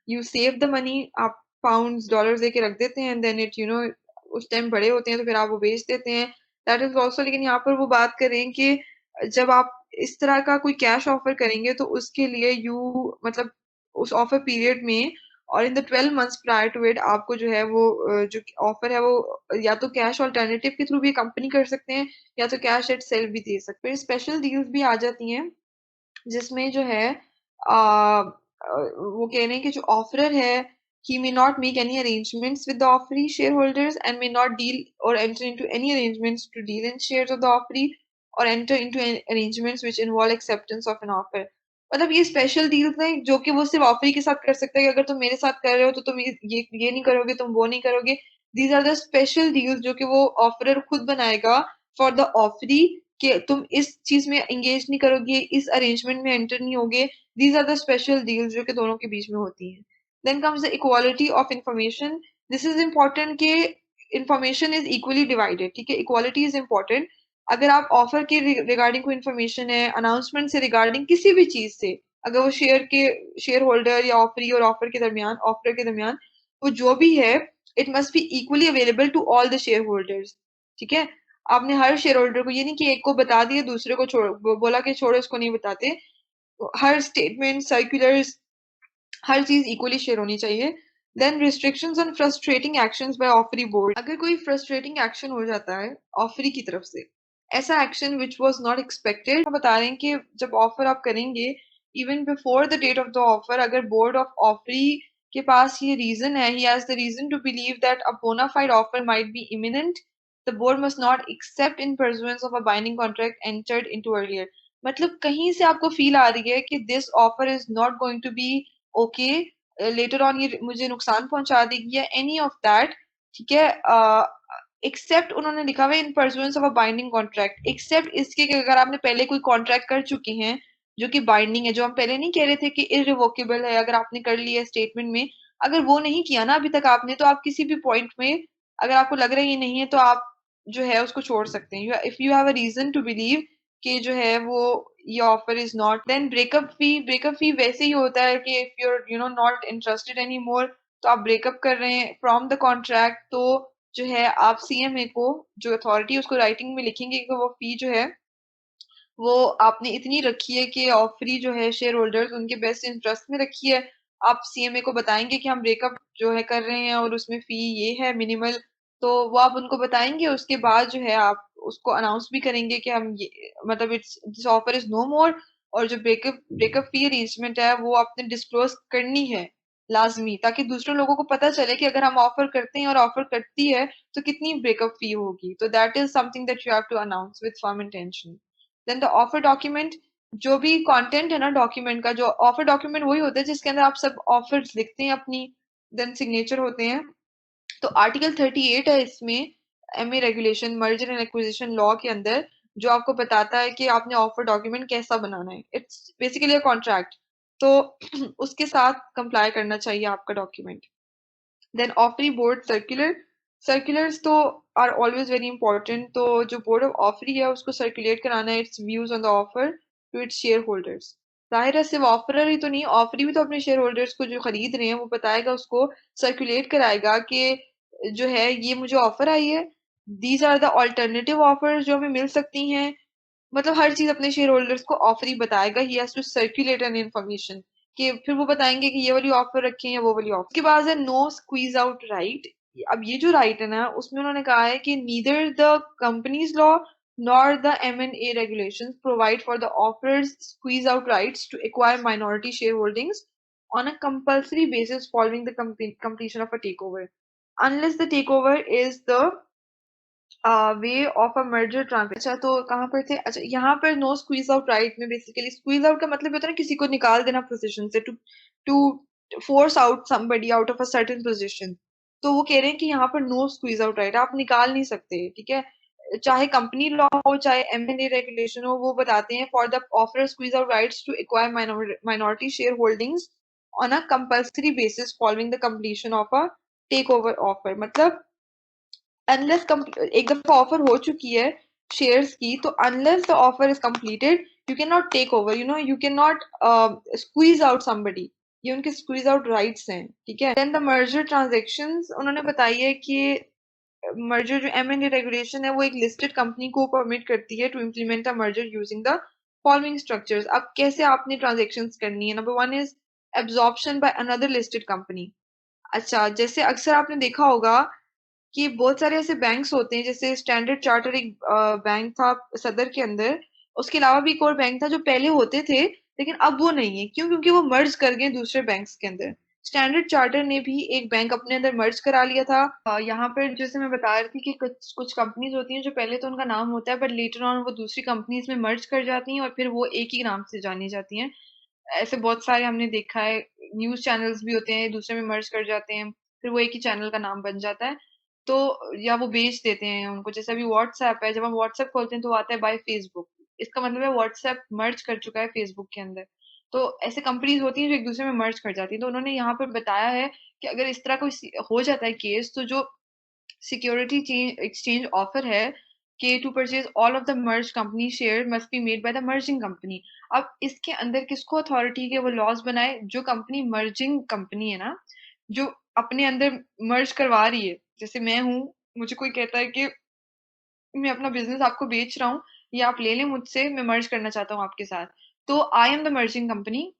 यू सेव द मनी, आप पाउंड्स डॉलर्स देके रख देते हैं, देन इट उस टाइम बड़े होते हैं तो फिर आप वो बेच देते हैं, दैट इज ऑल्सो। लेकिन यहाँ पर वो बात करें कि जब आप इस तरह का कोई कैश ऑफर करेंगे तो उसके लिए मतलब उस ऑफर पीरियड में और in the 12 months prior to it आपको जो है वो जो ऑफर है वो या तो कैश ऑल्टरनेटिव के थ्रू भी कंपनी कर सकते हैं या तो कैश इट सेल्फ भी दे सकते हैं। स्पेशल डील्स भी आ जाती हैं जिसमें जो है वो कह रहे हैं कि जो ऑफरर है he may not make any arrangements with the offeree shareholders and may not deal or enter into any arrangements to deal in shares of the offeree or enter into arrangements which involve acceptance of an offer। मतलब ये स्पेशल डील्स हैं जो कि वो सिर्फ ऑफरी के साथ कर सकता है कि अगर तुम मेरे साथ कर रहे हो तो तुम ये नहीं करोगे, तुम वो नहीं करोगे। These are the special deals जो कि वो ऑफरर खुद बनाएगा फॉर द ऑफरी कि तुम इस चीज में एंगेज नहीं करोगे, इस अरेंजमेंट में एंटर नहीं होगे। These are the special deals जो कि दोनों के बीच में होती हैं। Then comes the equality of information, this is important कि इंफॉर्मेशन इज इक्वली डिवाइडेड, ठीक है, इक्वालिटी इज इम्पोर्टेंट। अगर आप ऑफर के रिगार्डिंग कोई इन्फॉर्मेशन है, अनाउंसमेंट से रिगार्डिंग किसी भी चीज से, अगर वो शेयर होल्डर या ऑफरी और ऑफर के दरमियान वो जो भी है it must be equally available to all the share holders, ठीक है। आपने हर शेयर होल्डर को, ये नहीं कि एक को बता दिया दूसरे को बोला कि छोड़ो इसको नहीं बताते। हर स्टेटमेंट, सर्कुलर्स, हर चीज इक्वली शेयर होनी चाहिए। Then restrictions on frustrating actions by offeree board, अगर कोई फ्रस्ट्रेटिंग एक्शन हो जाता है ऑफरी की तरफ से, ऐसा action which was not expected, बता रहे हैं कि जब ऑफर आप करेंगे even before the date of the offer, अगर बोर्ड ऑफ ऑफरी के पास ये रीजन है, he has the reason to believe that a bona fide offer might be imminent, the board must not accept in pursuance of a binding contract entered into earlier. मतलब कहीं से आपको फील आ रही है कि this offer is not going to be okay, later on ये मुझे नुकसान पहुंचा देगी या एनी ऑफ दैट, ठीक है। एक्सेप्ट उन्होंने लिखा हुआ है in pursuance of a binding contract, except इसके कि अगर आपने पहले कोई कॉन्ट्रैक्ट कर चुके हैं जो कि बाइंडिंग है, जो हम पहले नहीं कह रहे थे कि इररिवोकेबल है, अगर आपने कर लिया स्टेटमेंट में, अगर वो नहीं किया ना अभी तक आपने, तो आप किसी भी पॉइंट में अगर आपको लग रहा है ये नहीं है तो आप जो है उसको छोड़ सकते हैं, if you have a reason to believe कि जो है वो ये offer is not. Then breakup fee वैसे ही होता है कि if you're not interested any more, तो आप ब्रेकअप कर रहे हैं फ्रॉम द कॉन्ट्रैक्ट, तो जो है आप सीएमए को, जो अथॉरिटी, उसको राइटिंग में लिखेंगे कि वो फी जो है वो आपने इतनी रखी है कि ऑफरी जो है शेयर होल्डर्स उनके बेस्ट इंटरेस्ट में रखी है। आप सीएमए को बताएंगे कि हम ब्रेकअप जो है कर रहे हैं और उसमें फी ये है मिनिमल, तो वो आप उनको बताएंगे। उसके बाद जो है आप उसको अनाउंस भी करेंगे कि हम ये मतलब it's this offer is no more, और जो ब्रेकअप ब्रेकअप फी अरेंजमेंट है वो आपने डिस्क्लोज करनी है लाजमी, ताकि दूसरे लोगों को पता चले कि अगर हम ऑफर करते हैं और ऑफर करती है तो कितनी ब्रेकअप फी होगी। तो that is something that you have to announce with firm intention. Then the offer document, जो भी कंटेंट है ना डॉक्यूमेंट का, जो ऑफर डॉक्यूमेंट वही होता है जिसके अंदर आप सब ऑफर्स लिखते हैं अपनी, देन सिग्नेचर होते हैं। तो आर्टिकल 38 है इसमें, MA regulation merger and acquisition law के अंदर, जो आपको बताता है कि आपने ऑफर डॉक्यूमेंट कैसा बनाना है। इट्स बेसिकली अ कॉन्ट्रैक्ट, तो उसके साथ कंप्लाई करना चाहिए आपका document. Then offeree board circular, circulars तो आर ऑलवेज वेरी इंपॉर्टेंट। तो जो बोर्ड ऑफ ऑफरी है उसको सर्कुलेट कराना है its views on the offer to its share holders. जाहिर है सिर्फ ऑफरर ही तो नहीं, ऑफरी भी तो अपने शेयर होल्डर्स को जो खरीद रहे हैं वो बताएगा, उसको सर्कुलेट कराएगा कि जो है ये मुझे ऑफर आई है, these are the alternative offers जो हमें मिल सकती हैं। मतलब हर चीज अपने शेयर होल्डर्स को ऑफर ही बताएगा, he has to circulate an information, कि फिर वो बताएंगे कि ये वाली ऑफर रखें या वो वाली ऑफर। उसके बाद है नो स्क्वीज आउट राइट। अब ये जो राइट है ना उसमें उन्होंने कहा है कि neither the companies law nor the M&A regulations provide for the offers squeeze out rights to acquire minority shareholdings on a compulsory basis following the completion of a takeover, unless the takeover is the way of a merger transaction. अच्छा तो कहाँ पर थे, अच्छा यहाँ पर नो स्क्वीज आउट राइट में बेसिकली स्क्वीज आउट का मतलब होता है ना किसी को निकाल देना पोजीशन से, to to force out somebody out of a certain position. तो वो कह रहे हैं कि यहाँ पर नो स्क्वीज आउट राइट, आप निकाल नहीं सकते, ठीक है। चाहे कंपनी लॉ हो चाहे M&A रेगुलेशन हो, वो बताते हैं for the offer squeeze out rights to acquire minority share holdings on a compulsory basis following the completion of a take over offer. मतलब अनलेस एक दफा ऑफर हो चुकी है शेयर्स की, तो unless the offer is completed you can not take over, you can not squeeze out somebody. ये उनके स्क्वीज आउट राइट्स हैं, ठीक है। देन द मर्जर ट्रांजेक्शंस उन्होंने बताई है कि मर्जर जो M&A रेगुलेशन है वो एक लिस्टेड कंपनी को परमिट करती है to implement a merger using the following structures. अब कैसे आपने ट्रांजेक्शंस करनी है, number one is absorption by another listed company. अच्छा, जैसे अक्सर आपने देखा होगा कि बहुत सारे ऐसे बैंक्स होते हैं, जैसे स्टैंडर्ड चार्टर एक बैंक था सदर के अंदर, उसके अलावा भी एक और बैंक था जो पहले होते थे लेकिन अब वो नहीं है। क्यों? क्योंकि वो मर्ज कर गए दूसरे बैंक्स के अंदर। स्टैंडर्ड चार्टर ने भी एक बैंक अपने अंदर मर्ज करा लिया था। यहाँ पर जैसे मैं बता रही थी कि कुछ कुछ कंपनीज होती हैं जो पहले तो उनका नाम होता है बट लेटर ऑन वो दूसरी कंपनीज में मर्ज कर जाती हैं और फिर वो एक ही नाम से जानी जाती हैं। ऐसे बहुत सारे हमने देखा है, न्यूज चैनल्स भी होते हैं दूसरे में मर्ज कर जाते हैं, फिर वो एक ही चैनल का नाम बन जाता है। तो या वो बेच देते हैं उनको, जैसे अभी व्हाट्सएप है, जब हम व्हाट्सएप खोलते हैं तो वो आता है बाय फेसबुक, इसका मतलब है व्हाट्सएप मर्ज कर चुका है फेसबुक के अंदर। तो ऐसे कंपनीज होती हैं जो एक दूसरे में मर्ज कर जाती हैं। तो उन्होंने यहाँ पर बताया है कि अगर इस तरह कोई हो जाता है केस, तो जो सिक्योरिटी एक्सचेंज ऑफर है कि to purchase all of the merge company share must be made by the merging company. अब इसके अंदर किसको अथॉरिटी के वो लॉज बनाए, जो कंपनी मर्जिंग कंपनी है ना, जो अपने अंदर मर्ज करवा रही है। जैसे मैं हूँ, मुझे कोई कहता है कि मैं अपना बिजनेस आपको बेच रहा हूँ, या आप ले लें मुझसे, मैं मर्ज करना चाहता हूँ आपके साथ, तो I am the merging company.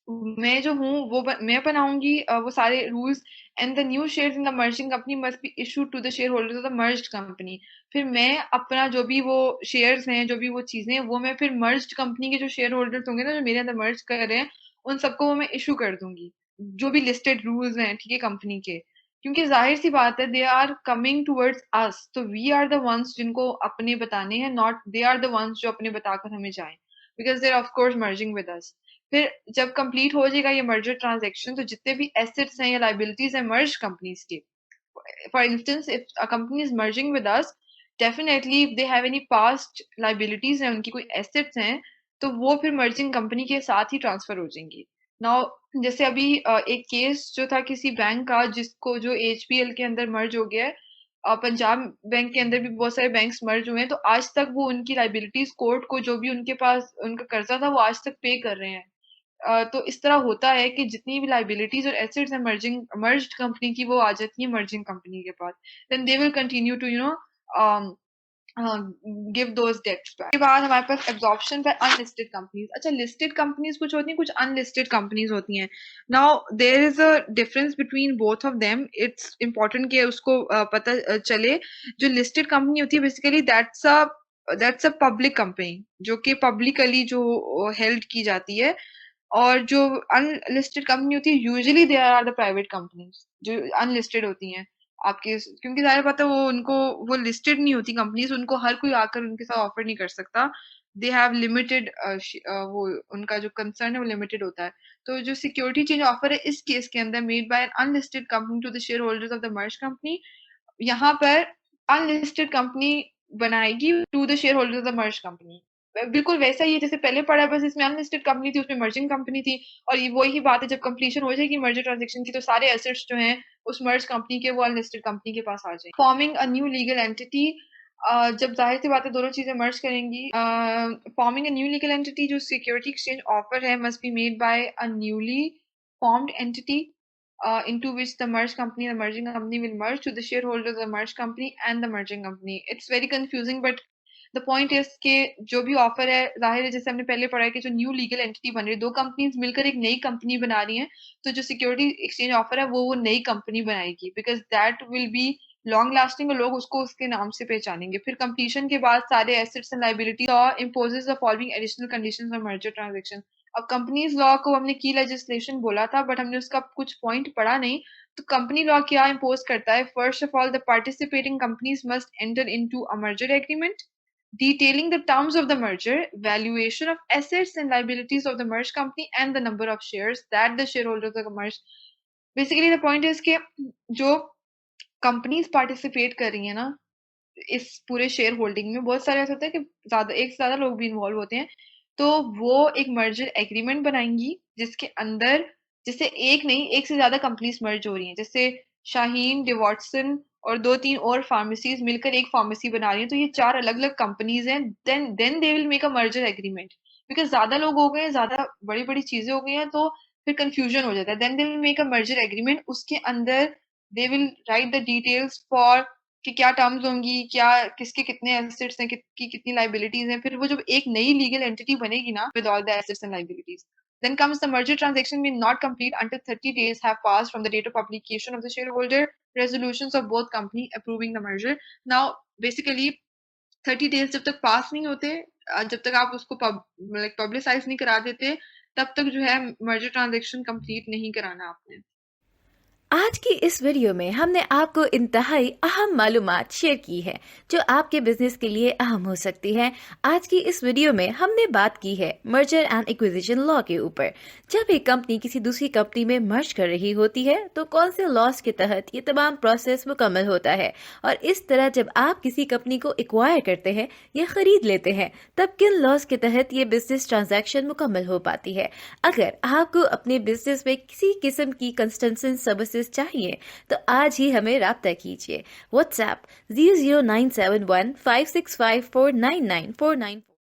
मैं जो हूँ वो मैं बनाऊंगी वो सारे rules, and the new shares in the merging company must be issued to the share holders of the merged company. फिर मैं अपना जो भी वो शेयर्स हैं, जो भी वो चीजें हैं, वो मैं फिर मर्ज्ड कंपनी के जो शेयर होल्डर्स होंगे ना, जो मेरे अंदर मर्ज कर रहे हैं, उन सबको वो मैं इशू कर दूंगी, जो भी लिस्टेड रूल्स हैं, ठीक है, कंपनी के। क्योंकि जाहिर सी बात है they are coming towards us, तो वी आर द वंस जिनको अपने बताने हैं, not they are the ones जो अपने बताकर हमें जाएं, because they are of course merging with us. फिर जब कंप्लीट हो जाएगा ये मर्जर ट्रांजैक्शन, तो जितने भी एसेट्स हैं या लाइबिलिटीज हैं मर्ज कंपनीज के, for instance if a company is merging with us, definitely if they have any past liabilities हैं, उनकी कोई एसेट्स हैं, तो वो फिर मर्जिंग कंपनी के साथ ही ट्रांसफर हो जाएंगी। नाउ जैसे अभी एक केस जो था किसी बैंक का, जिसको जो HPL के अंदर मर्ज हो गया है, पंजाब बैंक के अंदर भी बहुत सारे बैंक्स मर्ज हुए हैं, तो आज तक वो उनकी लाइबिलिटीज कोर्ट को, जो भी उनके पास उनका कर्जा था, वो आज तक पे कर रहे हैं। तो इस तरह होता है कि जितनी भी लाइबिलिटीज और एसेट्स हैं मर्ज्ड कंपनी की, वो आ जाती है मर्जिंग कंपनी के पास. Then they will continue to give those debts back. के बाद हमारे पास एब्जॉर्प्शन बाय अनलिस्टेड कंपनीज. अच्छा, लिस्टेड कंपनीज कुछ होती हैं, कुछ अनलिस्टेड कंपनीज होती हैं. Now there is a difference between both of them. It's important कि उसको पता चले. जो लिस्टेड कंपनी होती है basically that's a public company, जो कि पब्लिकली जो हेल्ड की जाती है. और जो अनलिस्टेड कंपनी होती है usually they are the private companies जो अनलिस्टेड होती हैं आपके, क्योंकि जाहिर बात है वो लिस्टेड नहीं होती कंपनीज, उनको हर कोई आकर उनके साथ ऑफर नहीं कर सकता. दे हैव लिमिटेड वो उनका जो कंसर्न है वो लिमिटेड होता है. तो जो सिक्योरिटी चेंज ऑफर है इस केस के अंदर made by an unlisted company to the share holders of the merge company, यहाँ पर अनलिस्टेड कंपनी बनाएगी to the share holders of the merge company. बिल्कुल वैसा ही है जैसे पहले पढ़ा, बस इसमें अनलिस्टेड कंपनी थी, उसमें मर्जिंग कंपनी थी. और ये वही बात है, जब कंप्लीशन हो जाएगी मर्जर ट्रांजेक्शन की तो सारे एसेट्स जो हैं उस मर्ज कंपनी के वो अनलिस्टेड कंपनी के पास आ जाएंगे. Forming a new legal entity, जब जाहिर सी बात है दोनों चीजें मर्ज करेंगी. Forming a new legal entity, जो सिक्योरिटी एक्सचेंज ऑफर है must be made bye a newly formed entity into which the merged company, the merging company will merge to the shareholders of the merged company and the merging company. It's very confusing, but the point is कि जो भी ऑफर है, जाहिर है जैसे हमने पहले पढ़ा है कि जो न्यू लीगल एंटिटी बन रही है, दो कंपनीज मिलकर एक नई कंपनी बना रही हैं, तो जो सिक्योरिटी एक्सचेंज ऑफर है वो नई कंपनी बनाएगी, because that will be long lasting और लोग उसको उसके नाम से पहचानेंगे. फिर कंप्लीशन के बाद सारे assets and liability imposes the following additional conditions of merger transaction. अब कंपनीज लॉ को हमने की लेजिस्लेशन बोला था, बट हमने उसका कुछ पॉइंट पढ़ा नहीं. तो कंपनी लॉ क्या इम्पोज करता है? First of all, the participating companies must enter into a merger agreement detailing the terms of the merger, valuation of assets and liabilities of the merged company, and the number of shares that the shareholders of the merged. Basically, the point is कि जो कंपनीज पार्टिसिपेट कर रही है ना इस पूरे शेयर होल्डिंग में, बहुत सारे ऐसा होता है कि एक से ज्यादा लोग भी इन्वॉल्व होते हैं. तो वो एक मर्जर एग्रीमेंट बनाएंगी जिसके अंदर, जैसे एक नहीं एक से ज्यादा कंपनीज मर्ज हो रही हैं, जैसे शाहीन, डिवॉटसन और दो तीन और फार्मेसीज मिलकर एक फार्मेसी बना रही हैं, तो ये चार अलग अलग कंपनीज हैं. Then they will make a merger agreement, because ज्यादा लोग हो गए हैं, ज्यादा बड़ी बड़ी चीजें हो गई हैं, तो फिर कंफ्यूजन हो जाता है. Then they will make a merger agreement, उसके अंदर they will write the details for कि क्या टर्म्स होंगी, क्या किसके कितने एसेट्स हैं, कितनी लाइबिलिटीज हैं. फिर वो जब एक नई लीगल एंटिटी बनेगी ना with all the assets and liabilities, then comes the merger transaction may not complete until 30 days have passed from the date of publication of the shareholder resolutions of both company approving the merger. Now basically 30 days जब तक पास नहीं होते, जब तक आप उसको पब्लिसाइज नहीं करा देते, तब तक जो है मर्जर ट्रांजेक्शन कंप्लीट नहीं कराना आपने. आज की इस वीडियो में हमने आपको इंतहाई अहम मालूमात शेयर की है जो आपके बिजनेस के लिए अहम हो सकती है. आज की इस वीडियो में हमने बात की है मर्जर एंड एक्विजिशन लॉ के ऊपर. जब एक कंपनी किसी दूसरी कंपनी में मर्ज कर रही होती है तो कौन से लॉस के तहत ये तमाम प्रोसेस मुकम्मल होता है, और इस तरह जब आप किसी कंपनी को एक्वायर करते हैं या खरीद लेते हैं तब किन लॉस के तहत ये बिजनेस ट्रांजैक्शन मुकम्मल हो पाती है. अगर आपको अपने बिजनेस में किसी किस्म की कंसल्टेंसी सर्विसेज चाहिए तो आज ही हमें राब्ता कीजिए. व्हाट्सएप 0097156549949.